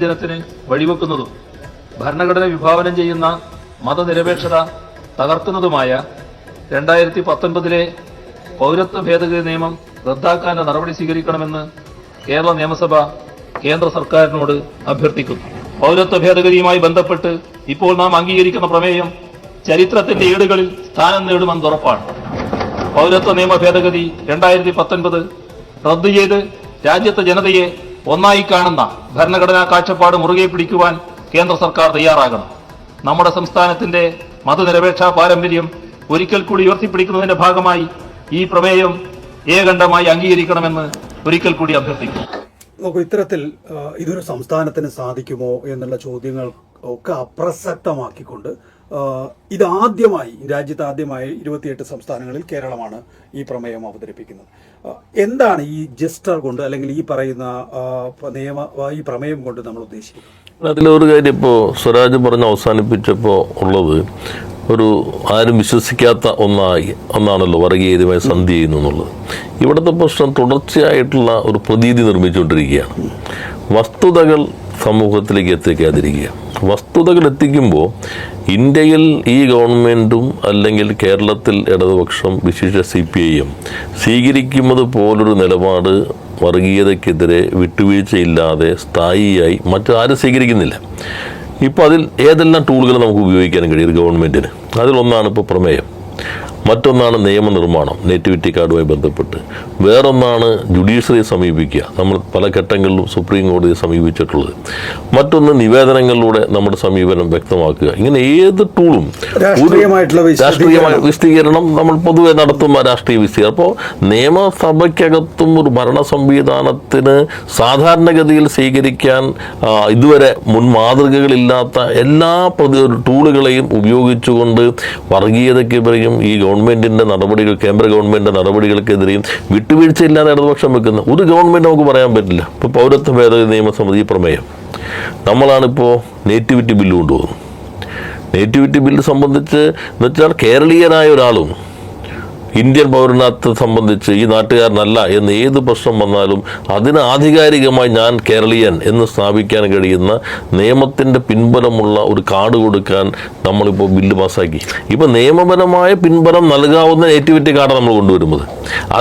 വിഭജനത്തിന് വഴിവെക്കുന്നതും ഭരണഘടന വിഭാവനം ചെയ്യുന്ന മതനിരപേക്ഷത തകർക്കുന്നതുമായ 2019 പൗരത്വ ഭേദഗതി നിയമം റദ്ദാക്കാനുള്ള നടപടി സ്വീകരിക്കണമെന്ന് കേരള നിയമസഭ കേന്ദ്ര സർക്കാരിനോട് അഭ്യർത്ഥിക്കുന്നു. പൗരത്വ ഭേദഗതിയുമായി ബന്ധപ്പെട്ട് ഇപ്പോൾ നാം അംഗീകരിക്കുന്ന പ്രമേയം ചരിത്രത്തിന്റെ ഏടുകളിൽ സ്ഥാനം നേടുമെന്ന് ഉറപ്പാണ്. പൗരത്വ നിയമ ഭേദഗതി 2019 റദ്ദു ചെയ്ത് രാജ്യത്തെ ജനതയെ ഒന്നായി കാണുന്ന ഭരണഘടനാ കാഴ്ചപ്പാട് മുറുകെ പിടിക്കുവാൻ കേന്ദ്ര സർക്കാർ തയ്യാറാകണം. നമ്മുടെ സംസ്ഥാനത്തിന്റെ മതനിരപേക്ഷ പാരമ്പര്യം ഒരിക്കൽ കൂടി ഉയർത്തിപ്പിടിക്കുന്നതിന്റെ ഭാഗമായി ഈ പ്രമേയം ഏകണ്ഠമായി അംഗീകരിക്കണമെന്ന് ഒരിക്കൽ കൂടി അഭ്യർത്ഥിക്കുന്നു. നോക്കൂ, ഇത്തരത്തിൽ ഇതൊരു സംസ്ഥാനത്തിന് സാധിക്കുമോ എന്നുള്ള ചോദ്യങ്ങൾ ഒക്കെ അപ്രസക്തമാക്കിക്കൊണ്ട് ഇതാദ്യമായി രാജ്യത്ത് ആദ്യമായി 28 സംസ്ഥാനങ്ങളിൽ കേരളമാണ് ഈ പ്രമേയം അവതരിപ്പിക്കുന്നത്. എന്താണ് ഈ ജസ്റ്റർ കൊണ്ട് അല്ലെങ്കിൽ ഈ പറയുന്ന ഈ പ്രമേയം കൊണ്ട് നമ്മൾ ഉദ്ദേശിക്കുന്നത്? അതിലൊരു കാര്യം ഇപ്പോൾ സ്വരാജ് പറഞ്ഞ് അവസാനിപ്പിച്ചപ്പോൾ ഉള്ളത് ഒരു ആരും വിശ്വസിക്കാത്ത ഒന്നാണല്ലോ വർഗീയതയുമായി സന്ധി ചെയ്യുന്നു എന്നുള്ളത്. ഇവിടുത്തെ പ്രശ്നം തുടർച്ചയായിട്ടുള്ള ഒരു പ്രതീതി നിർമ്മിച്ചുകൊണ്ടിരിക്കുകയാണ്. വസ്തുതകൾ സമൂഹത്തിലേക്ക് എത്തിക്കാതിരിക്കുക. വസ്തുതകൾ എത്തിക്കുമ്പോൾ ഇന്ത്യയിൽ ഈ ഗവൺമെൻറ്റും അല്ലെങ്കിൽ കേരളത്തിൽ ഇടതുപക്ഷം വിശേഷ CPIM സ്വീകരിക്കുന്നത് പോലൊരു നിലപാട് വർഗീയതയ്ക്കെതിരെ വിട്ടുവീഴ്ചയില്ലാതെ സ്ഥായിയായി മറ്റാരും സ്വീകരിക്കുന്നില്ല. ഇപ്പോൾ അതിൽ ഏതെല്ലാം ടൂളുകൾ നമുക്ക് ഉപയോഗിക്കാനും കഴിയും ഗവൺമെൻറ്റിന്? അതിലൊന്നാണ് ഇപ്പോൾ പ്രമേയം, മറ്റൊന്നാണ് നിയമനിർമ്മാണം നേറ്റിവിറ്റി കാർഡുമായി ബന്ധപ്പെട്ട്, വേറൊന്നാണ് ജുഡീഷ്യറിയെ സമീപിക്കുക, നമ്മൾ പല ഘട്ടങ്ങളിലും സുപ്രീം കോടതിയെ സമീപിച്ചിട്ടുള്ളത്, മറ്റൊന്ന് നിവേദനങ്ങളിലൂടെ നമ്മുടെ സമീപനം വ്യക്തമാക്കുക. ഇങ്ങനെ ഏത് ടൂളും രാഷ്ട്രീയമായ വിശദീകരണം നമ്മൾ പൊതുവെ നടത്തുന്ന രാഷ്ട്രീയ വിശദീകരണം. അപ്പോൾ നിയമസഭയ്ക്കകത്തും ഒരു ഭരണ സംവിധാനത്തിന് സാധാരണഗതിയിൽ സ്വീകരിക്കാൻ ഇതുവരെ മുൻ മാതൃകകളില്ലാത്ത എല്ലാ ടൂളുകളെയും ഉപയോഗിച്ചുകൊണ്ട് വർഗീയതയ്ക്കെതിരെയും ഈ ഗവൺമെന്റിന്റെ നടപടികൾ, കേന്ദ്ര ഗവൺമെന്റിന്റെ നടപടികൾക്കെതിരെയും വിട്ടുവീഴ്ചയില്ലാതെ ഇടതുപക്ഷം വെക്കുന്ന ഒരു ഗവൺമെന്റ് നമുക്ക് പറയാൻ പറ്റില്ല. ഇപ്പോൾ പൗരത്വ ഭേദഗതി നിയമസമിതി പ്രമേയം, നമ്മളാണിപ്പോൾ നേറ്റിവിറ്റി ബില്ല് കൊണ്ടുപോകുന്നത്. നേറ്റിവിറ്റി ബില്ല് സംബന്ധിച്ച് എന്ന് വെച്ചാൽ കേരളീയനായ ഒരാളും ഇന്ത്യൻ പൗരനത്തെ സംബന്ധിച്ച് ഈ നാട്ടുകാരനല്ല എന്ന് ഏത് പ്രശ്നം വന്നാലും അതിന് ആധികാരികമായി ഞാൻ കേരളീയൻ എന്ന് സ്ഥാപിക്കാൻ കഴിയുന്ന നിയമത്തിൻ്റെ പിൻബലമുള്ള ഒരു കാർഡ് കൊടുക്കാൻ നമ്മളിപ്പോൾ ബില്ല് പാസ്സാക്കി. ഇപ്പോൾ നിയമപരമായ പിൻബലം നൽകാവുന്ന നേറ്റിവിറ്റി കാർഡ് നമ്മൾ കൊണ്ടുവരുന്നത്.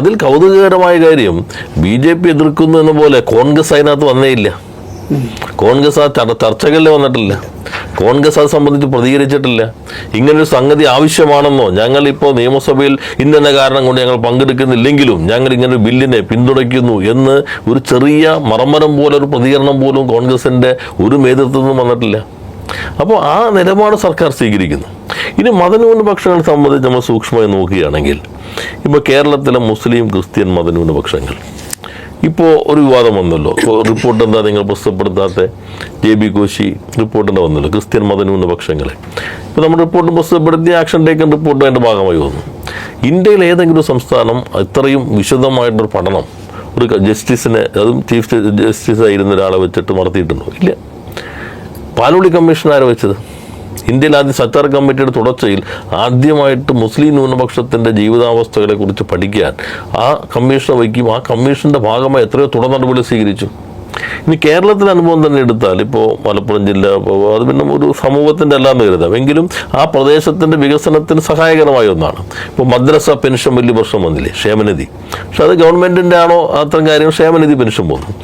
അതിൽ കൗതുകകരമായ കാര്യം, BJP എതിർക്കുന്നു എന്ന പോലെ കോൺഗ്രസ് അതിനകത്ത് വന്നേയില്ല. കോൺഗ്രസ് ആ ചർച്ചകളിൽ വന്നിട്ടില്ല. കോൺഗ്രസ് അത് സംബന്ധിച്ച് പ്രതികരിച്ചിട്ടില്ല. ഇങ്ങനൊരു സംഗതി ആവശ്യമാണെന്നോ, ഞങ്ങളിപ്പോൾ നിയമസഭയിൽ ഇന്ന കാരണം കൊണ്ട് ഞങ്ങൾ പങ്കെടുക്കുന്നില്ലെങ്കിലും ഞങ്ങൾ ഇങ്ങനെ ബില്ലിനെ പിന്തുണയ്ക്കുന്നു എന്ന് ഒരു ചെറിയ മറമരം പോലെ ഒരു പ്രതികരണം പോലും കോൺഗ്രസിൻ്റെ ഒരു നേതൃത്വത്തിൽ വന്നിട്ടില്ല. അപ്പോൾ ആ നിലപാട് സർക്കാർ സ്വീകരിക്കുന്നു. ഇനി മതന്യൂനപക്ഷങ്ങളെ സംബന്ധിച്ച് നമ്മൾ സൂക്ഷ്മമായി നോക്കുകയാണെങ്കിൽ, ഇപ്പോൾ കേരളത്തിലെ മുസ്ലിം ക്രിസ്ത്യൻ മതന്യൂനപക്ഷങ്ങൾ ഇപ്പോൾ ഒരു വിവാദം വന്നല്ലോ. റിപ്പോർട്ട് എന്താ നിങ്ങൾ പ്രസിദ്ധപ്പെടുത്താത്ത? JB കോശി റിപ്പോർട്ടിൻ്റെ വന്നല്ലോ ക്രിസ്ത്യൻ മതന്യൂനപക്ഷങ്ങളെ. ഇപ്പോൾ നമ്മുടെ റിപ്പോർട്ട് പ്രസിദ്ധപ്പെടുത്തിയ ആക്ഷൻ ടേക്കൺ റിപ്പോർട്ട് അതിൻ്റെ ഭാഗമായി വന്നു. ഇന്ത്യയിൽ ഏതെങ്കിലും സംസ്ഥാനം ഇത്രയും വിശദമായിട്ടൊരു പഠനം ഒരു ജസ്റ്റിസിനെ, അതും ചീഫ് ജസ്റ്റിസ് ആയിരുന്ന ഒരാളെ വെച്ചിട്ട് നടത്തിയിട്ടുണ്ടോ? ഇല്ല. പാലോളി കമ്മീഷൻ ആരെ വെച്ചത്? ഇന്ത്യയിൽ ആദ്യം സച്ചാർ കമ്മിറ്റിയുടെ തുടർച്ചയിൽ ആദ്യമായിട്ട് മുസ്ലിം ന്യൂനപക്ഷത്തിൻ്റെ ജീവിതാവസ്ഥകളെ കുറിച്ച് പഠിക്കാൻ ആ കമ്മീഷനെ വയ്ക്കും. ആ കമ്മീഷൻ്റെ ഭാഗമായി എത്രയോ തുടർ നടപടി സ്വീകരിച്ചു. ഇനി കേരളത്തിലെ അനുഭവം തന്നെ എടുത്താൽ, ഇപ്പോൾ മലപ്പുറം ജില്ല, അത് പിന്നെ ഒരു സമൂഹത്തിൻ്റെ എല്ലാം കരുതാം, എങ്കിലും ആ പ്രദേശത്തിൻ്റെ വികസനത്തിന് സഹായകരമായ ഒന്നാണ്. ഇപ്പോൾ മദ്രസ പെൻഷൻ വലിയ പ്രശ്നം വന്നില്ലേ, ക്ഷേമനിധി. പക്ഷെ അത് ഗവൺമെൻറ്റിൻ്റെ ആണോ അത്തരം കാര്യങ്ങൾ? ക്ഷേമനിധി പെൻഷൻ പോകുന്നു.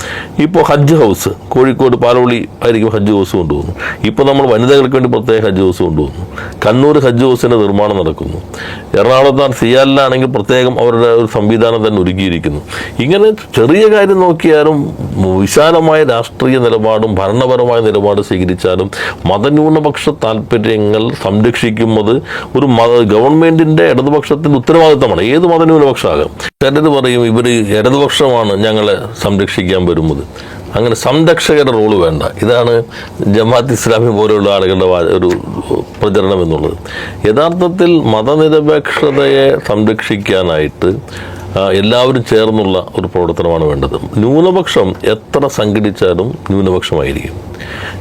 ഇപ്പോൾ ഹജ്ജ് ഹൗസ് കോഴിക്കോട് പാലോളി ആയിരിക്കും ഹജ്ജ് ഹൗസ് കൊണ്ടുപോകുന്നു. ഇപ്പോൾ നമ്മൾ വനിതകൾക്ക് വേണ്ടി പ്രത്യേക ഹജ്ജ് ഹൗസ് കൊണ്ടുപോകുന്നു. കണ്ണൂർ ഹജ്ജ് ഹൗസിൻ്റെ നിർമ്മാണം നടക്കുന്നു. എറണാകുളത്ത് സിയാലിലാണെങ്കിൽ പ്രത്യേകം അവരുടെ ഒരു സംവിധാനം തന്നെ ഒരുക്കിയിരിക്കുന്നു. ഇങ്ങനെ ചെറിയ കാര്യം നോക്കിയാലും വിശാലമായ രാഷ്ട്രീയ നിലപാടും ഭരണപരമായ നിലപാട് സ്വീകരിച്ചാലും മതന്യൂനപക്ഷ താല്പര്യങ്ങൾ സംരക്ഷിക്കുന്നത് ഒരു ഗവൺമെന്റിന്റെ ഇടതുപക്ഷത്തിന്റെ ഉത്തരവാദിത്തമാണ്. ഏത് മതന്യൂനപക്ഷമാകാം. ചിലർ പറയും ഇവർ ഇടതുപക്ഷമാണ് ഞങ്ങളെ സംരക്ഷിക്കാൻ വരുന്നത്. അങ്ങനെ സംരക്ഷകരുടെ റോള് വേണ്ട. ഇതാണ് ജമാഅത്ത് ഇസ്ലാമി പോലെയുള്ള ആളുകളുടെ ഒരു പ്രചരണം എന്നുള്ളത്. യഥാർത്ഥത്തിൽ മതനിരപേക്ഷതയെ സംരക്ഷിക്കാനായിട്ട് എല്ലാവരും ചേർന്നുള്ള ഒരു പ്രവർത്തനമാണ് വേണ്ടത്. ന്യൂനപക്ഷം എത്ര സംഘടിച്ചാലും ന്യൂനപക്ഷമായിരിക്കും.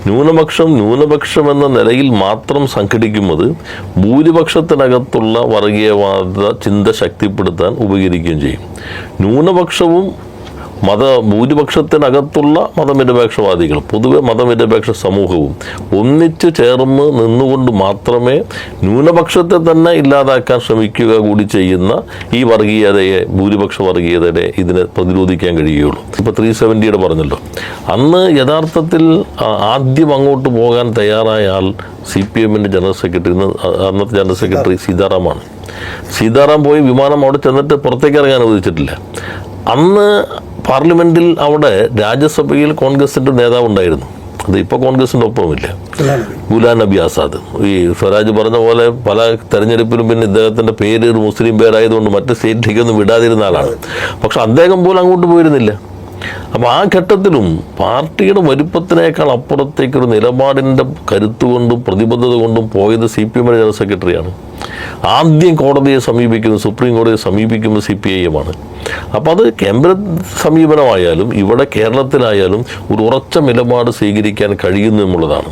ന്യൂനപക്ഷം എന്ന നിലയിൽ മാത്രം സംഘടിക്കുന്നത് ഭൂരിപക്ഷത്തിനകത്തുള്ള വർഗീയവാദ ചിന്ത ശക്തിപ്പെടുത്താൻ ഉപകരിക്കുകയും ചെയ്യും. ന്യൂനപക്ഷവും ഭൂരിപക്ഷത്തിനകത്തുള്ള മതനിരപേക്ഷവാദികൾ, പൊതുവെ മതനിരപേക്ഷ സമൂഹവും ഒന്നിച്ചു ചേർന്ന് നിന്നുകൊണ്ട് മാത്രമേ ന്യൂനപക്ഷത്തെ തന്നെ ഇല്ലാതാക്കാൻ ശ്രമിക്കുക കൂടി ചെയ്യുന്ന ഈ വർഗീയതയെ, ഭൂരിപക്ഷ വർഗീയതയെ ഇതിനെ പ്രതിരോധിക്കാൻ കഴിയുകയുള്ളൂ. ഇപ്പോൾ 370 പറഞ്ഞല്ലോ, അന്ന് യഥാർത്ഥത്തിൽ ആദ്യം അങ്ങോട്ട് പോകാൻ തയ്യാറായ ആൾ CPM-ൻ്റെ ജനറൽ സെക്രട്ടറി, അന്നത്തെ ജനറൽ സെക്രട്ടറി സീതാറാമാണ്. സീതാറാം പോയി വിമാനം അവിടെ ചെന്നിട്ട് പുറത്തേക്ക് ഇറങ്ങാൻ അനുവദിച്ചിട്ടില്ല. അന്ന് പാർലമെന്റിൽ അവിടെ രാജ്യസഭയിൽ കോൺഗ്രസിന്റെ നേതാവ് ഉണ്ടായിരുന്നു. അത് ഇപ്പോൾ കോൺഗ്രസിന്റെ ഒപ്പമില്ല, ഗുലാം നബി ആസാദ്. ഈ സ്വരാജ് പറഞ്ഞ പോലെ പല തെരഞ്ഞെടുപ്പിലും പിന്നെ ഇദ്ദേഹത്തിന്റെ പേര് ഒരു മുസ്ലിം പേരായതുകൊണ്ട് മറ്റ് സ്റ്റേറ്റിലേക്കൊന്നും വിടാതിരുന്ന ആളാണ്. പക്ഷെ അദ്ദേഹം പോലും അങ്ങോട്ട് പോയിരുന്നില്ല. അപ്പോൾ ആ ഘട്ടത്തിലും പാർട്ടിയുടെ വലുപ്പത്തിനേക്കാൾ അപ്പുറത്തേക്കൊരു നിലപാടിൻ്റെ കരുത്തുകൊണ്ടും പ്രതിബദ്ധത കൊണ്ടും പോയത് CPM-യുടെ ജനറൽ സെക്രട്ടറിയാണ്. ആദ്യം കോടതിയെ സമീപിക്കുന്നത്, സുപ്രീം കോടതിയെ സമീപിക്കുന്നത് CPIM-ആണ്. അപ്പോൾ അത് കേന്ദ്ര സമീപനമായാലും ഇവിടെ കേരളത്തിലായാലും ഒരു ഉറച്ച നിലപാട് സ്വീകരിക്കാൻ കഴിയുന്നു എന്നുള്ളതാണ്.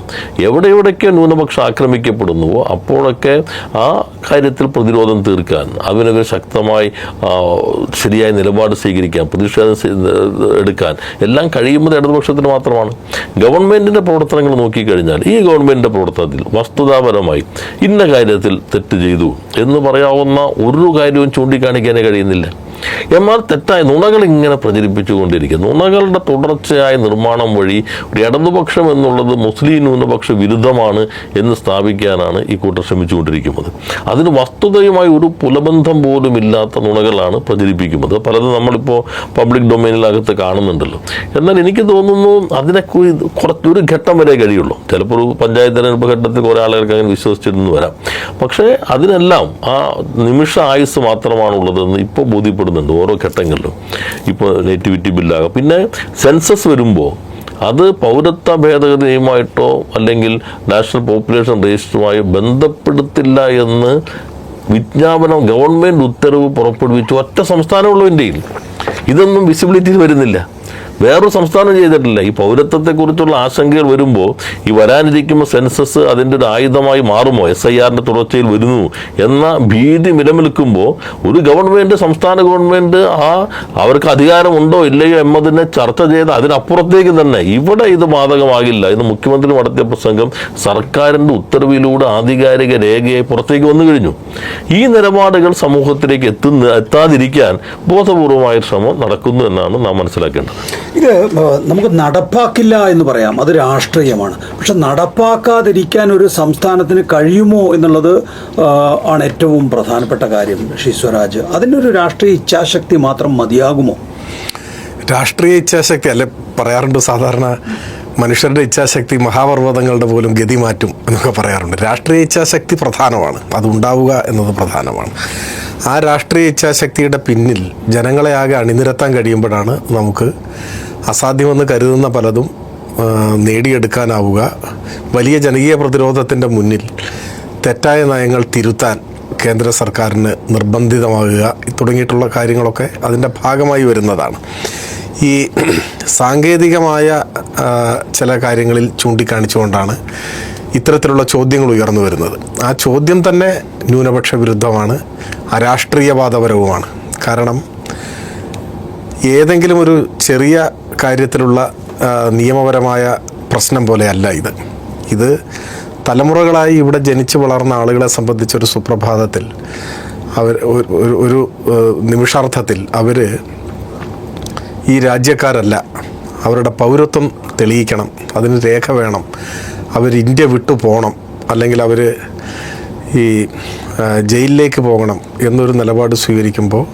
എവിടെയൊക്കെ ന്യൂനപക്ഷം ആക്രമിക്കപ്പെടുന്നുവോ അപ്പോഴൊക്കെ ആ കാര്യത്തിൽ പ്രതിരോധം തീർക്കാൻ, അതിനൊക്കെ ശക്തമായി ശരിയായ നിലപാട് സ്വീകരിക്കാൻ, പ്രതിഷേധം എടുക്കാൻ എല്ലാം കഴിയുന്നത് ഇടതുപക്ഷത്തിന് മാത്രമാണ്. ഗവൺമെൻറ്റിൻ്റെ പ്രവർത്തനങ്ങൾ നോക്കിക്കഴിഞ്ഞാൽ ഈ ഗവൺമെൻറ്റിൻ്റെ പ്രവർത്തനത്തിൽ വസ്തുതാപരമായി ഇന്ന കാര്യത്തിൽ തെറ്റ് ചെയ്തു എന്ന് പറയാവുന്ന ഒരു കാര്യവും ചൂണ്ടിക്കാണിക്കാനേ കഴിയുന്നില്ല. എന്നാൽ തെറ്റായ നുണകൾ ഇങ്ങനെ പ്രചരിപ്പിച്ചുകൊണ്ടിരിക്കുന്നു. നുണകളുടെ തുടർച്ചയായ നിർമ്മാണം വഴി ഒരു ഇടതുപക്ഷം എന്നുള്ളത് മുസ്ലിം ന്യൂനപക്ഷ വിരുദ്ധമാണ് എന്ന് സ്ഥാപിക്കാനാണ് ഈ കൂട്ടർ ശ്രമിച്ചുകൊണ്ടിരിക്കുന്നത്. അതിന് വസ്തുതയുമായി ഒരു പുലബന്ധം പോലും ഇല്ലാത്ത നുണകളാണ് പ്രചരിപ്പിക്കുന്നത്. പലതും നമ്മളിപ്പോൾ പബ്ലിക് ഡൊമൈനിനകത്ത് കാണുന്നുണ്ടല്ലോ. എന്നാൽ എനിക്ക് തോന്നുന്നു അതിനൊക്കെ കുറച്ചൊരു ഘട്ടം വരെ കഴിയുള്ളൂ. ചിലപ്പോൾ ഒരു പഞ്ചായത്ത് തെരഞ്ഞെടുപ്പ് ഘട്ടത്തിൽ കുറേ ആളുകൾക്ക് അങ്ങനെ വിശ്വസിച്ചിരുന്നു വരാം. പക്ഷേ അതിനെല്ലാം ആ നിമിഷ ആയുസ് മാത്രമാണുള്ളതെന്ന് ഇപ്പോൾ ബോധ്യപ്പെടുന്നുണ്ട് ഓരോ ഘട്ടങ്ങളിലും. ഇപ്പോൾ നേറ്റിവിറ്റി ബില്ലാകാം, പിന്നെ സെൻസസ് വരുമ്പോൾ അത് പൗരത്വ ഭേദഗതി നിയമമായിട്ടോ അല്ലെങ്കിൽ നാഷണൽ പോപ്പുലേഷൻ രജിസ്റ്ററുമായോ ബന്ധപ്പെടുത്തില്ല എന്ന് വിജ്ഞാപനം, ഗവൺമെൻറ് ഉത്തരവ് പുറപ്പെടുവിച്ചു ഒറ്റ സംസ്ഥാനമുള്ളൂ ഇന്ത്യയിൽ. ഇതൊന്നും വിസിബിലിറ്റി വരുന്നില്ല, വേറൊരു സംസ്ഥാനം ചെയ്തിട്ടില്ല. ഈ പൗരത്വത്തെക്കുറിച്ചുള്ള ആശങ്കകൾ വരുമ്പോൾ ഈ വരാനിരിക്കുമ്പോൾ സെൻസസ് അതിൻ്റെ ഒരു ആയുധമായി മാറുമോ, SIR-ൻ്റെ തുടർച്ചയിൽ വരുന്നു എന്ന ഭീതി നിലനിൽക്കുമ്പോൾ ഒരു ഗവൺമെൻറ്, സംസ്ഥാന ഗവൺമെൻറ് അവർക്ക് അധികാരമുണ്ടോ ഇല്ലയോ എന്നതിനെ ചർച്ച ചെയ്ത് അതിനപ്പുറത്തേക്ക് തന്നെ ഇവിടെ ഇത് ബാധകമാകില്ല എന്ന് മുഖ്യമന്ത്രി നടത്തിയ പ്രസംഗം സർക്കാരിൻ്റെ ഉത്തരവിലൂടെ ആധികാരിക രേഖയായി പുറത്തേക്ക് വന്നു കഴിഞ്ഞു. ഈ നിലപാടുകൾ സമൂഹത്തിലേക്ക് എത്താതിരിക്കാൻ ബോധപൂർവമായ ശ്രമം നടക്കുന്നു എന്നാണ് നാം മനസ്സിലാക്കേണ്ടത്. ഇത് നമുക്ക് നടപ്പാക്കില്ല എന്ന് പറയാം, അത് രാഷ്ട്രീയമാണ്. പക്ഷെ നടപ്പാക്കാതിരിക്കാൻ ഒരു സംസ്ഥാനത്തിന് കഴിയുമോ എന്നുള്ളത് ആണ് ഏറ്റവും പ്രധാനപ്പെട്ട കാര്യം. സ്വരാജ്, അതിനൊരു രാഷ്ട്രീയ ഇച്ഛാശക്തി മാത്രം മതിയാകുമോ? രാഷ്ട്രീയ ഇച്ഛാശക്തി അല്ലെ പറയാറുണ്ട് സാധാരണ, മനുഷ്യരുടെ ഇച്ഛാശക്തി മഹാപർവ്വതങ്ങളുടെ പോലും ഗതി മാറ്റും എന്നൊക്കെ പറയാറുണ്ട്. രാഷ്ട്രീയ ഇച്ഛാശക്തി പ്രധാനമാണ്, അതുണ്ടാവുക എന്നത് പ്രധാനമാണ്. ആ രാഷ്ട്രീയ ഇച്ഛാശക്തിയുടെ പിന്നിൽ ജനങ്ങളെ ആകെ അണിനിരത്താൻ കഴിയുമ്പോഴാണ് നമുക്ക് അസാധ്യമെന്ന് കരുതുന്ന പലതും നേടിയെടുക്കാനാവുക. വലിയ ജനകീയ പ്രതിരോധത്തിൻ്റെ മുന്നിൽ തെറ്റായ നയങ്ങൾ തിരുത്താൻ കേന്ദ്ര സർക്കാരിന് നിർബന്ധിതമാകുക തുടങ്ങിയിട്ടുള്ള കാര്യങ്ങളൊക്കെ അതിൻ്റെ ഭാഗമായി വരുന്നതാണ്. ഈ സാങ്കേതികമായ ചില കാര്യങ്ങളിൽ ചൂണ്ടിക്കാണിച്ചുകൊണ്ടാണ് ഇത്തരത്തിലുള്ള ചോദ്യങ്ങൾ ഉയർന്നു വരുന്നത്. ആ ചോദ്യം തന്നെ ന്യൂനപക്ഷ വിരുദ്ധമാണ്, അരാഷ്ട്രീയവാദപരവുമാണ്. കാരണം ഏതെങ്കിലും ഒരു ചെറിയ കാര്യത്തിലുള്ള നിയമപരമായ പ്രശ്നം പോലെയല്ല ഇത് തലമുറകളായി ഇവിടെ ജനിച്ചു വളർന്ന ആളുകളെ സംബന്ധിച്ചൊരു സുപ്രഭാതത്തിൽ ഒരു നിമിഷാർത്ഥത്തിൽ അവർ ഈ രാജ്യക്കാരല്ല, അവരുടെ പൗരത്വം തെളിയിക്കണം, അതിന് രേഖ വേണം, അവർ ഇന്ത്യ വിട്ടു പോകണം, അല്ലെങ്കിൽ അവർ ഈ ജയിലിലേക്ക് പോകണം എന്നൊരു നിലപാട് സ്വീകരിക്കുമ്പോൾ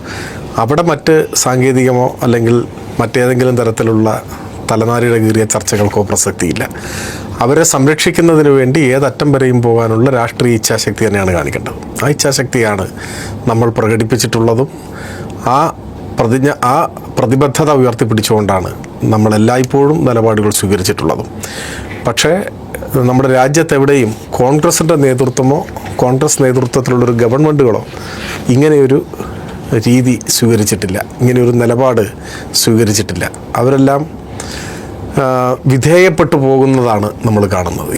അവിടെ മറ്റ് സാങ്കേതികമോ അല്ലെങ്കിൽ മറ്റേതെങ്കിലും തരത്തിലുള്ള തലനാരിഴ കീറിയ ചർച്ചകൾക്കോ പ്രസക്തിയില്ല. അവരെ സംരക്ഷിക്കുന്നതിന് വേണ്ടി ഏതറ്റം വരെയും പോകാനുള്ള രാഷ്ട്രീയ ഇച്ഛാശക്തി തന്നെയാണ് കാണിക്കേണ്ടത്. ആ ഇച്ഛാശക്തിയാണ് നമ്മൾ പ്രകടിപ്പിച്ചിട്ടുള്ളതും ആ പ്രതിബദ്ധത ഉയർത്തിപ്പിടിച്ചുകൊണ്ടാണ് നമ്മൾ എല്ലായ്പ്പോഴും നിലപാടുകൾ സ്വീകരിച്ചിട്ടുള്ളതും. പക്ഷേ നമ്മുടെ രാജ്യത്തെവിടെയും കോൺഗ്രസിൻ്റെ നേതൃത്വമോ കോൺഗ്രസ് നേതൃത്വത്തിലുള്ളൊരു ഗവൺമെൻറ്റുകളോ ഇങ്ങനെയൊരു രീതി സ്വീകരിച്ചിട്ടില്ല, ഇങ്ങനെയൊരു നിലപാട് സ്വീകരിച്ചിട്ടില്ല. അവരെല്ലാം വിധേയപ്പെട്ടു പോകുന്നതാണ് നമ്മൾ കാണുന്നത്.